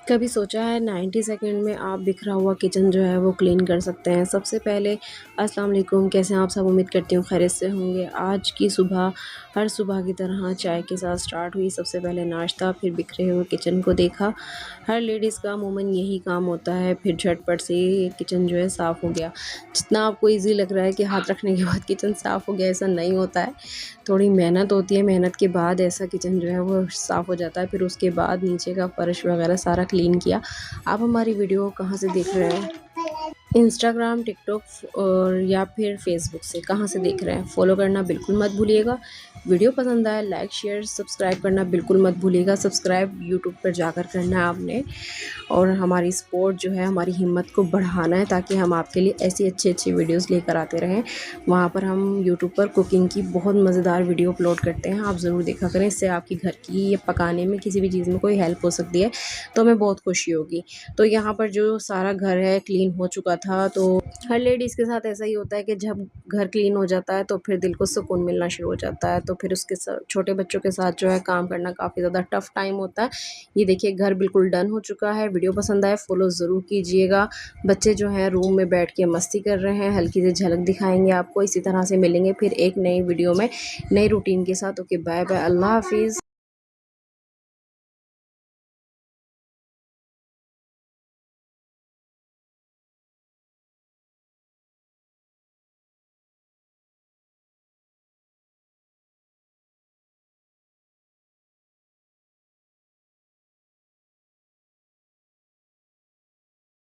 कभी सोचा है 90 सेकंड में आप बिखरा हुआ किचन जो है वो क्लीन कर सकते हैं। सबसे पहले अस्सलाम वालेकुम, कैसे हैं आप सब? उम्मीद करती हूँ खैरियत से होंगे। आज की सुबह हर सुबह की तरह चाय के साथ स्टार्ट हुई। सबसे पहले नाश्ता, फिर बिखरे हुए किचन को देखा। हर लेडीज़ का अमूमन यही काम होता है। फिर झटपट से ये किचन जो है साफ़ हो गया। जितना आपको ईज़ी लग रहा है कि हाथ रखने के बाद किचन साफ़ हो गया, ऐसा नहीं होता है। थोड़ी मेहनत होती है, मेहनत के बाद ऐसा किचन जो है वो साफ़ हो जाता है। फिर उसके बाद नीचे का फ़र्श वगैरह सारा क्लीन किया। आप हमारी वीडियो कहाँ से देख रहे हैं? इंस्टाग्राम, टिकटॉक और या फिर फेसबुक से कहाँ से देख रहे हैं? फॉलो करना बिल्कुल मत भूलिएगा। वीडियो पसंद आए लाइक शेयर सब्सक्राइब करना बिल्कुल मत भूलिएगा। सब्सक्राइब यूट्यूब पर जाकर करना है आपने, और हमारी सपोर्ट जो है, हमारी हिम्मत को बढ़ाना है ताकि हम आपके लिए ऐसी अच्छी वीडियोस लेकर आते रहें। वहाँ पर हम यूट्यूब पर कुकिंग की बहुत मज़ेदार वीडियो अपलोड करते हैं, आप ज़रूर देखा करें। इससे आपकी घर की या पकाने में किसी भी चीज़ में कोई हेल्प हो सकती है, तो हमें बहुत खुशी होगी। तो यहाँ पर जो सारा घर है क्लीन हो चुका था, तो हर लेडीज़ के साथ ऐसा ही होता है कि जब घर क्लीन हो जाता है तो फिर दिल को सुकून मिलना शुरू हो जाता है। तो फिर उसके साथ छोटे बच्चों के साथ जो है काम करना काफ़ी ज़्यादा टफ़ टाइम होता है। ये देखिए घर बिल्कुल डन हो चुका है। वीडियो पसंद आए फॉलो ज़रूर कीजिएगा। बच्चे जो हैं रूम में बैठ के मस्ती कर रहे हैं, हल्की सी झलक दिखाएँगे आपको। इसी तरह से मिलेंगे फिर एक नई वीडियो में, नई रूटीन के साथ। ओके बाय बाय, अल्लाह हाफ़िज़।